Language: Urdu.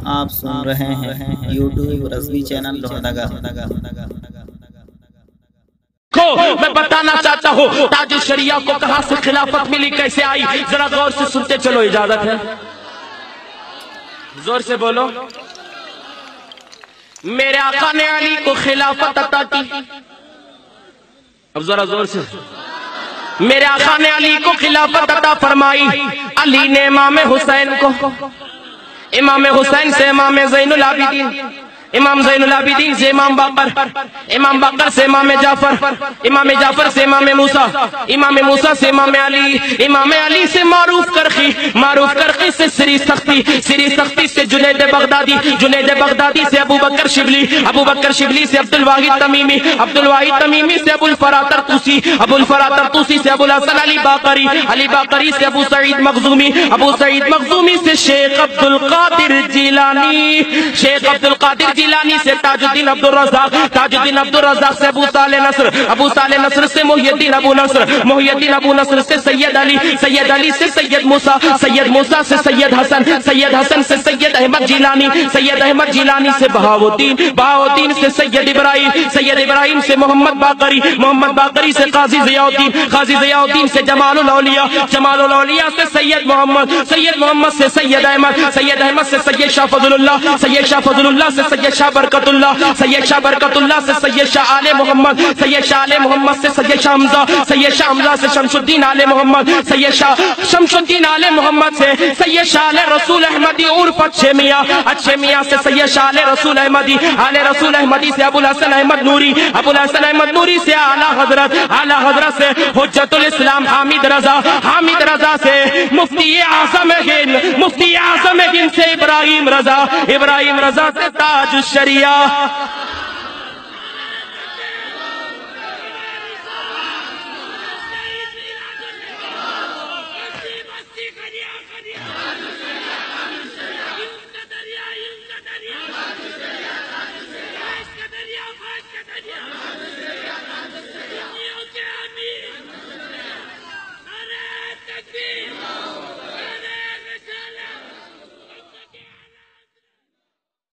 آپ سن رہے ہیں یوٹیوب رضوی چینل لوہردگا کو میں بتانا چاہتا ہوں تاج الشریعہ کو کہاں سے خلافت ملی، کیسے آئی، ذرا غور سے سنتے چلو، اجازت ہے؟ زور سے بولو۔ میرے آقا نے علی کو خلافت عطا کی، اب ذرا زور سے، میرے آقا نے علی کو خلافت عطا فرمائی، علی نے امام حسین کو، امام حسین سے امام زین العابدین، امام زین العابدین سے امام باقر، امام باقر سے امام جعفر، امام جعفر سے امام موسیٰ، امام موسیٰ سے امام علی، امام علی سے معروف کرخی، معروف کرخی سے سری سختی، سری سختی سے جنید بغدادی، جنید بغدادی سے ابو بکر شبلی، ابو بکر شبلی سے عبدالواحد تمیمی، عبدالواحد تمیمی سے ابو الفرا طرطوسی، ابو الفرا طرطوسی سے ابو الحسن علی باقری، علی باقری سے ابو سعید مخزومی، ابو سعید مخزومی سے شیخ عبدالقادر جیلانی، شیخ عبدالقادر جیلانی سے تاج الدین عبدالرزاق، تاج الدین عبدالرزاق سے ابو صالح نصر، ابو صالح نصر سے محی الدین ابو نصر، محی الدین ابو نصر سے سید علی، سید علی سے سید موسیٰ، سید موسیٰ سے سید حسن، سید حسن سے سید احمد جیلانی، سید احمد جیلانی سے بہاؤالدین، بہاؤالدین سے سید ابراہیم، سید ابراہیم سے محمد باقری، محمد باقری سے قاضی ضیاء الدین، قاضی ضیاء الدین سے جمال الاولیاء، جمال الاولیاء سے سید محمد، سید محمد سے سید احمد، سید احمد سے سید شاہ فضل اللہ، سید شاہ فضل اللہ سے سید شاہ برکت اللہ، سید شاہ برکت اللہ سے سید شاہ آل محمد، سید شاہ آل محمد سے سید شاہ حمزہ، سید شاہ حمزہ سے شمس الدین آل محمد، سید شاہ شمس الدین آل محمد سے سید شاہ آل رسول احمدی عرف اچھے میاں، اچھے میاں سے سید شاہ آل رسول احمدی، آل رسول احمدی سے ابو الحسن احمد نوری، ابو الحسن احمد نوری سے اعلیٰ حضرت، اعلیٰ حضرت سے حجت الاسلام حامد رضا، حامد رضا سے مفتی اعظم ہند، مفتی اعظم ہند سے ابراہیم رضا، ابراہیم رضا سے تاج الشریعہ